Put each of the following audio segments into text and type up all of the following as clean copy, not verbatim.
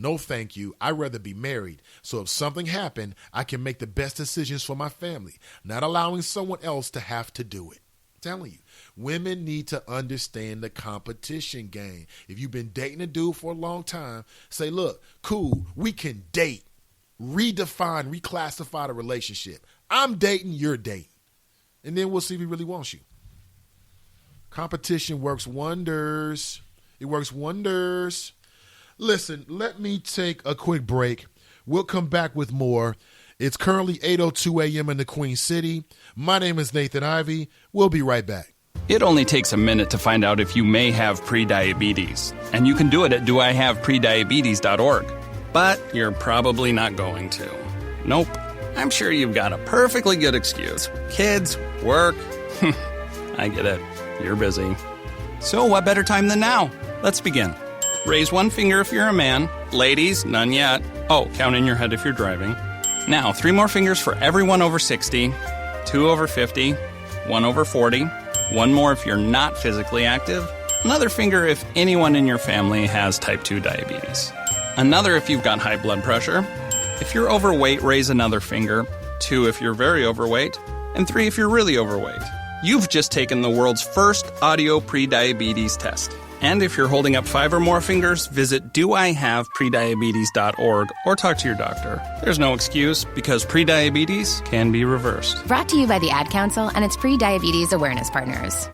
No, thank you. I'd rather be married. So if something happened, I can make the best decisions for my family, not allowing someone else to have to do it. I'm telling you, women need to understand the competition game. If you've been dating a dude for a long time, say, look, cool, we can date. Redefine, reclassify the relationship. I'm dating, you're dating. And then we'll see if he really wants you. Competition works wonders. It works wonders. Listen, let me take a quick break. We'll come back with more. It's currently 8:02 a.m. in the Queen City. My name is Nathan Ivey. We'll be right back. It only takes a minute to find out if you may have prediabetes. And you can do it at doihaveprediabetes.org. But you're probably not going to. Nope. I'm sure you've got a perfectly good excuse. Kids, work. I get it. You're busy. So what better time than now? Let's begin. Raise one finger if you're a man. Ladies, none yet. Oh, count in your head if you're driving. Now, 3 more fingers for everyone over 60, 2 over 50, 1 over 40, 1 more if you're not physically active, another finger if anyone in your family has type 2 diabetes, another if you've got high blood pressure. If you're overweight, raise another finger, 2 if you're very overweight, and 3 if you're really overweight. You've just taken the world's first audio prediabetes test. And if you're holding up 5 or more fingers, visit doihaveprediabetes.org or talk to your doctor. There's no excuse because prediabetes can be reversed. Brought to you by the Ad Council and its pre-diabetes awareness partners.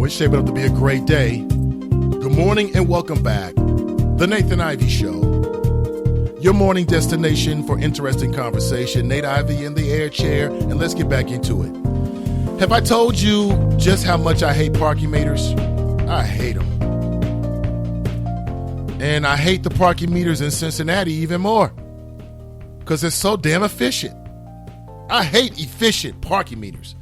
It's shaping up to be a great day. Good morning and welcome back. The Nathan Ivey Show. Your morning destination for interesting conversation. Nate Ivey in the air chair, and let's get back into it. Have I told you just how much I hate parking meters? I hate them. And I hate the parking meters in Cincinnati even more because they're so damn efficient. I hate efficient parking meters.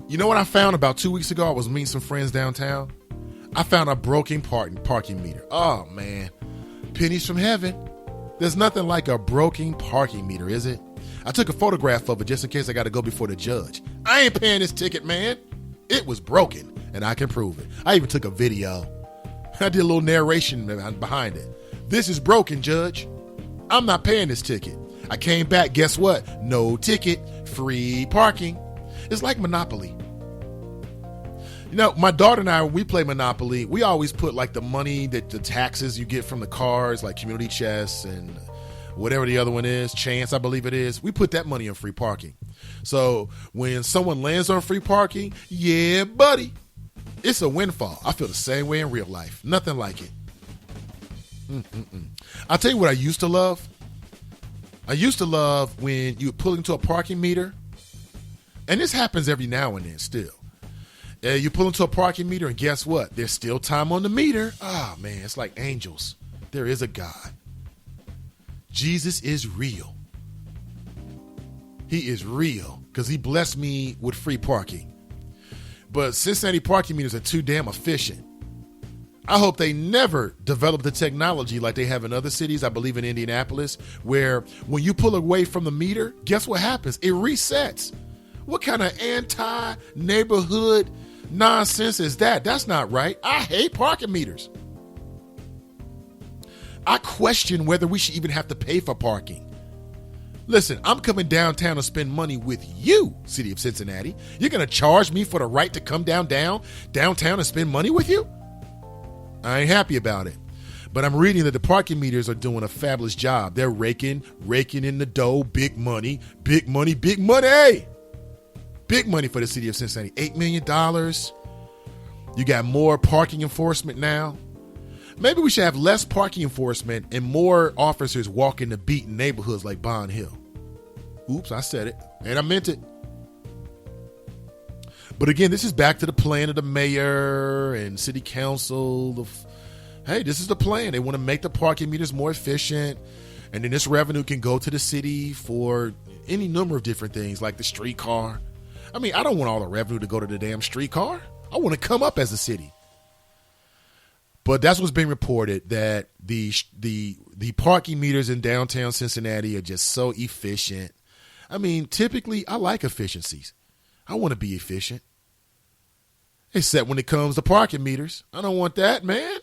You know what I found about 2 weeks ago? I was meeting some friends downtown. I found a broken parking meter. Oh, man. Pennies from heaven. There's nothing like a broken parking meter, is it? I took a photograph of it just in case I got to go before the judge. I ain't paying this ticket, man. It was broken, and I can prove it. I even took a video. I did a little narration behind it. This is broken, judge. I'm not paying this ticket. I came back. Guess what? No ticket. Free parking. It's like Monopoly. You know, my daughter and I, when we play Monopoly, we always put like the money that the taxes you get from the cards, like Community Chest and whatever the other one is, Chance, I believe it is. We put that money in free parking. So when someone lands on free parking, yeah, buddy, it's a windfall. I feel the same way in real life. Nothing like it. I'll tell you what I used to love. I used to love when you pull into a parking meter. And this happens every now and then still. You pull into a parking meter and guess what? There's still time on the meter. Ah, man, it's like angels. There is a God. Jesus is real. He is real because he blessed me with free parking. But Cincinnati parking meters are too damn efficient. I hope they never develop the technology like they have in other cities, I believe in Indianapolis, where when you pull away from the meter, guess what happens? It resets. What kind of anti-neighborhood nonsense is that? That's not right. I hate parking meters. I question whether we should even have to pay for parking. Listen, I'm coming downtown to spend money with you, City of Cincinnati. You're going to charge me for the right to come downtown and spend money with you? I ain't happy about it. But I'm reading that the parking meters are doing a fabulous job. They're raking in the dough, big money, big money, big money. Big money for the city of Cincinnati, $8 million. You got more parking enforcement now. Maybe we should have less parking enforcement and more officers walking the beat in neighborhoods like Bond Hill. Oops, I said it, and I meant it. But again, this is back to the plan of the mayor and city council. Hey, this is the plan. They want to make the parking meters more efficient, and then this revenue can go to the city for any number of different things like the streetcar. I mean, I don't want all the revenue to go to the damn streetcar. I want to come up as a city. But that's what's being reported, that the parking meters in downtown Cincinnati are just so efficient. I mean, typically, I like efficiencies. I want to be efficient. Except when it comes to parking meters. I don't want that, man.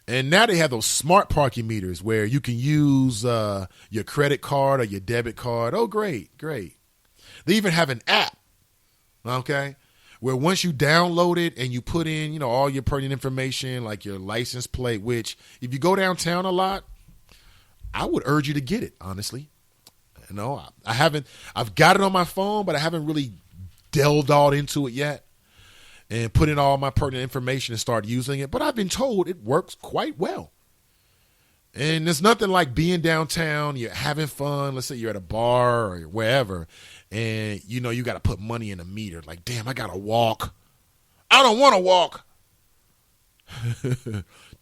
And now they have those smart parking meters where you can use your credit card or your debit card. Oh, great, great. They even have an app, okay, where once you download it and you put in, all your pertinent information, like your license plate, which if you go downtown a lot, I would urge you to get it, honestly. I've got it on my phone, but I haven't really delved all into it yet and put in all my pertinent information and start using it. But I've been told it works quite well. And there's nothing like being downtown, you're having fun. Let's say you're at a bar or wherever, and you got to put money in a meter. Like, damn, I got to walk. I don't want to walk.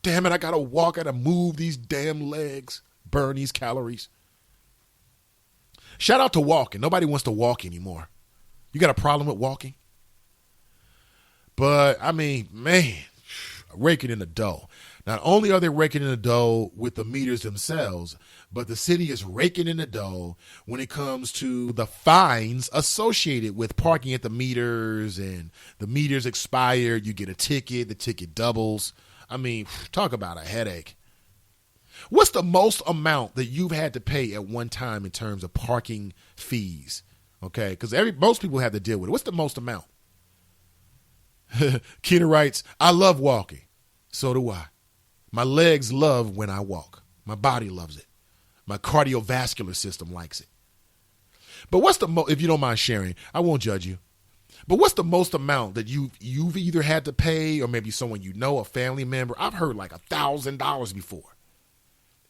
Damn it, I got to walk. I got to move these damn legs, burn these calories. Shout out to walking. Nobody wants to walk anymore. You got a problem with walking? But, I mean, man, raking in the dough. Not only are they raking in the dough with the meters themselves, but the city is raking in the dough when it comes to the fines associated with parking at the meters, and the meters expire, you get a ticket, the ticket doubles. I mean, talk about a headache. What's the most amount that you've had to pay at one time in terms of parking fees? Okay, because most people have to deal with it. What's the most amount? Keita writes, I love walking. So do I. My legs love when I walk. My body loves it. My cardiovascular system likes it. But what's the if you don't mind sharing, I won't judge you. But what's the most amount that you've either had to pay, or maybe someone a family member? I've heard like $1,000 before.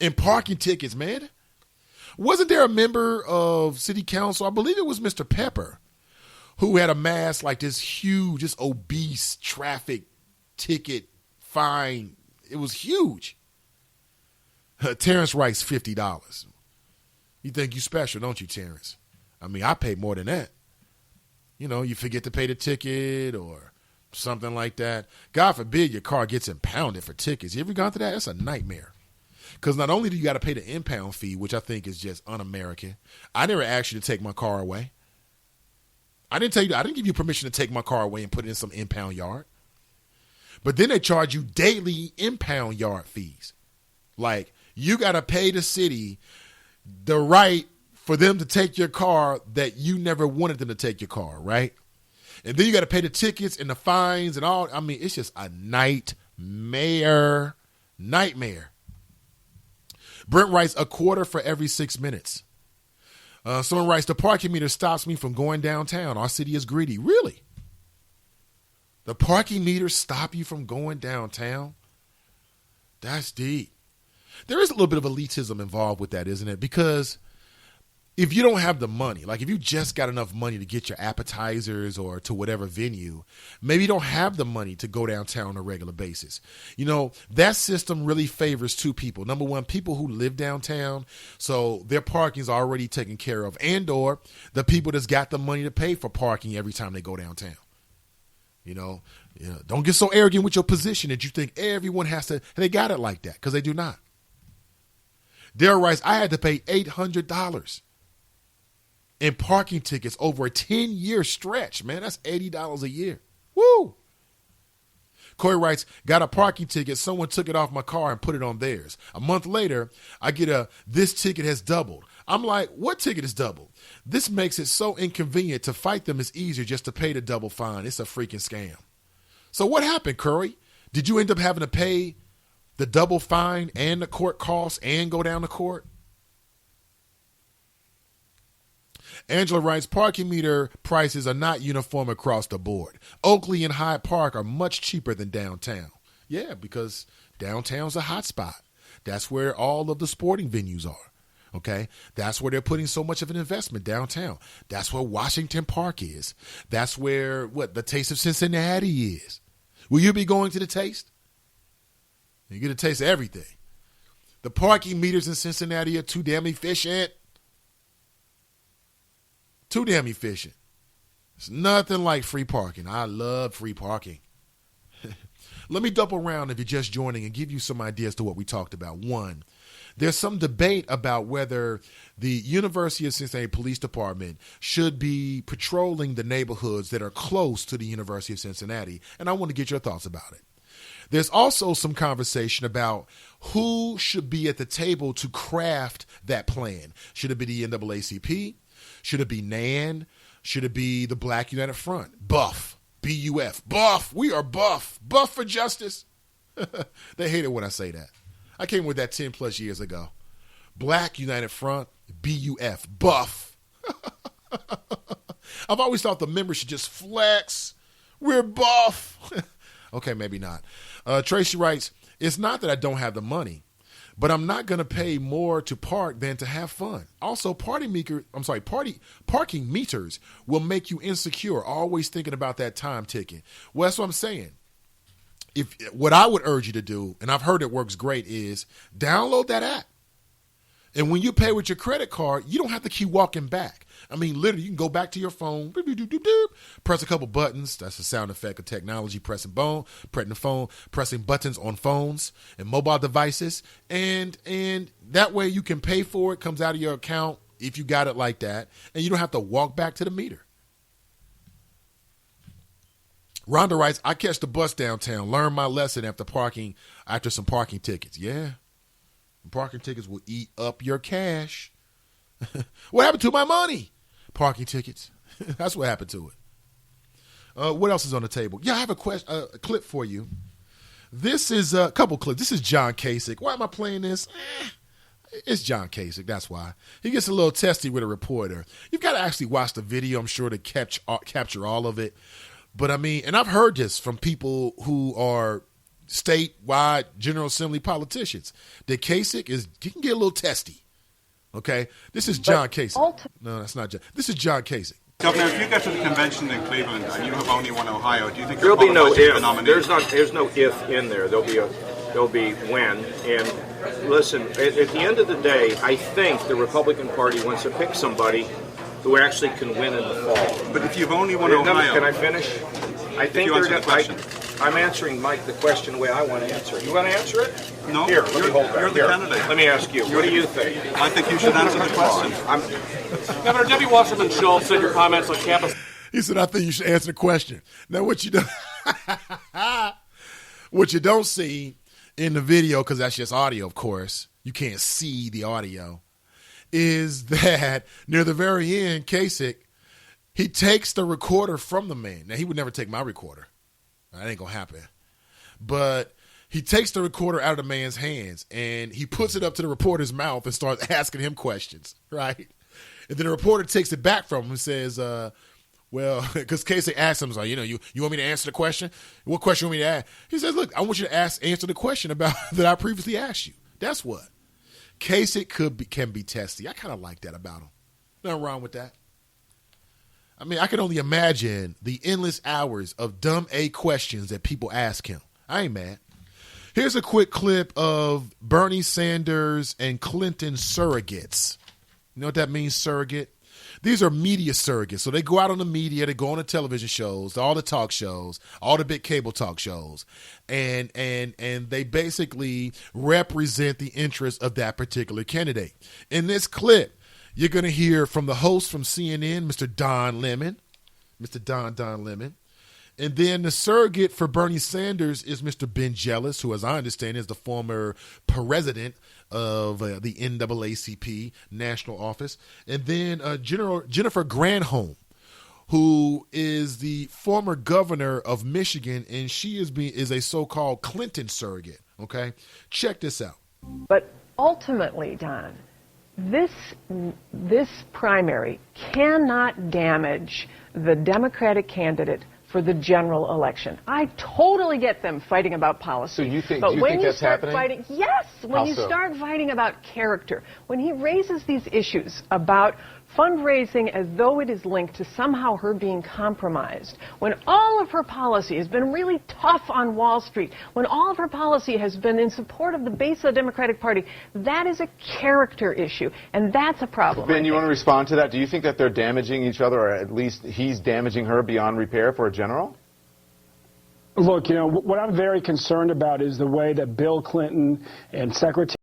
In parking tickets, man. Wasn't there a member of city council, I believe it was Mr. Pepper, who had amassed like this huge, just obese traffic ticket fine? It was huge. Terrence writes $50. You think you special, don't you, Terrence? I mean, I pay more than that. You forget to pay the ticket or something like that. God forbid your car gets impounded for tickets. You ever gone through that? That's a nightmare. Because not only do you got to pay the impound fee, which I think is just un-American. I never asked you to take my car away. I didn't give you permission to take my car away and put it in some impound yard. But then they charge you daily impound yard fees. Like, you got to pay the city the right for them to take your car that you never wanted them to take your car, right? And then you got to pay the tickets and the fines and all. I mean, it's just a nightmare. Brent writes, a quarter for every 6 minutes. Someone writes, the parking meter stops me from going downtown. Our city is greedy. Really? The parking meters stop you from going downtown? That's deep. There is a little bit of elitism involved with that, isn't it? Because if you don't have the money, like if you just got enough money to get your appetizers or to whatever venue, maybe you don't have the money to go downtown on a regular basis. That system really favors two people. Number one, people who live downtown, so their parking is already taken care of, and or the people that's got the money to pay for parking every time they go downtown. Don't get so arrogant with your position that you think everyone has to, they got it like that, because they do not. Daryl writes, I had to pay $800 in parking tickets over a 10-year stretch. Man, that's $80 a year. Woo! Corey writes, got a parking ticket. Someone took it off my car and put it on theirs. A month later, I get this ticket has doubled. I'm like, what ticket is doubled? This makes it so inconvenient. To fight them is easier just to pay the double fine. It's a freaking scam. So what happened, Curry? Did you end up having to pay the double fine and the court costs and go down to court? Angela writes, parking meter prices are not uniform across the board. Oakley and Hyde Park are much cheaper than downtown. Yeah, because downtown's a hot spot. That's where all of the sporting venues are. Okay, that's where they're putting so much of an investment downtown. That's where Washington Park is. That's where the Taste of Cincinnati is. Will you be going to the Taste? You get a taste of everything. The parking meters in Cincinnati are too damn efficient. Too damn efficient. It's nothing like free parking. I love free parking. Let me double around if you're just joining and give you some ideas to what we talked about. One, there's some debate about whether the University of Cincinnati Police Department should be patrolling the neighborhoods that are close to the University of Cincinnati, and I want to get your thoughts about it. There's also some conversation about who should be at the table to craft that plan. Should it be the NAACP? Should it be NAN? Should it be the Black United Front? Buff. BUF. Buff. We are buff. Buff for justice. They hate it when I say that. I came with that 10 plus years ago. Black United Front, BUF. Buff. I've always thought the members should just flex. We're buff. Okay, maybe not. Tracy writes, it's not that I don't have the money, but I'm not going to pay more to park than to have fun. Also, parking meters will make you insecure, always thinking about that time ticking. Well, that's what I'm saying. What I would urge you to do, and I've heard it works great, is download that app. And when you pay with your credit card, you don't have to keep walking back. I mean, literally, you can go back to your phone, press a couple buttons. That's the sound effect of technology, pressing buttons on phones and mobile devices. And that way you can pay for it, comes out of your account if you got it like that, and you don't have to walk back to the meter. Rhonda writes, I catch the bus downtown, learn my lesson after some parking tickets. Yeah. Parking tickets will eat up your cash. What happened to my money? Parking tickets. That's what happened to it. What else is on the table? Yeah, I have a clip for you. This is a couple clips. This is John Kasich. Why am I playing this? It's John Kasich. That's why. He gets a little testy with a reporter. You've got to actually watch the video, I'm sure, to capture all of it. But I mean, and I've heard this from people who are statewide General Assembly politicians, that Kasich he can get a little testy. Okay? This is John Kasich. No, that's not John. This is John Kasich. Governor, if you get to the convention in Cleveland and you have only one Ohio, do you think there'll be no if? There's no if in there. There'll be when. And listen, at the end of the day, I think the Republican Party wants to pick somebody who actually can win in the fall. But if you've only one Ohio, can I finish? I think they're going to. I'm answering, Mike, the question the way I want to answer it. You want to answer it? No. Here, let me hold that. You're the candidate. Let me ask you. What do you think? I think you should answer the question. Governor, Debbie Wasserman Schultz said your comments on campus. He said, I think you should answer the question. Now, what you don't see in the video, because that's just audio, of course, you can't see the audio, is that near the very end, Kasich, he takes the recorder from the man. Now, he would never take my recorder. That ain't going to happen. But he takes the recorder out of the man's hands, and he puts it up to the reporter's mouth and starts asking him questions, right? And then the reporter takes it back from him and says, well, because Kasich asks him, like, you want me to answer the question? What question you want me to ask? He says, look, I want you to answer the question about that I previously asked you. That's what. Kasich can be testy. I kind of like that about him. Nothing wrong with that. I mean, I can only imagine the endless hours of dumb A questions that people ask him. I ain't mad. Here's a quick clip of Bernie Sanders and Clinton surrogates. You know what that means, surrogate? These are media surrogates. So they go out on the media, they go on the television shows, all the talk shows, all the big cable talk shows, and they basically represent the interests of that particular candidate. In this clip, you're going to hear from the host from CNN, Mr. Don Lemon, and then the surrogate for Bernie Sanders is Mr. Ben Jealous, who, as I understand, is the former president of the NAACP national office, and then Jennifer Granholm, who is the former governor of Michigan, and she is a so-called Clinton surrogate. Okay, check this out. But ultimately, Don, this primary cannot damage the Democratic candidate for the general election. I totally get them fighting about policy. So you think, but do you when think you that's start happening? fighting, yes, when you start fighting about character, when he raises these issues about fundraising as though it is linked to somehow her being compromised, when all of her policy has been really tough on Wall Street, when all of her policy has been in support of the base of the Democratic Party, that is a character issue, and that's a problem. Ben, you want to respond to that? Do you think that they're damaging each other, or at least he's damaging her beyond repair for a general? Look, what I'm very concerned about is the way that Bill Clinton and Secretary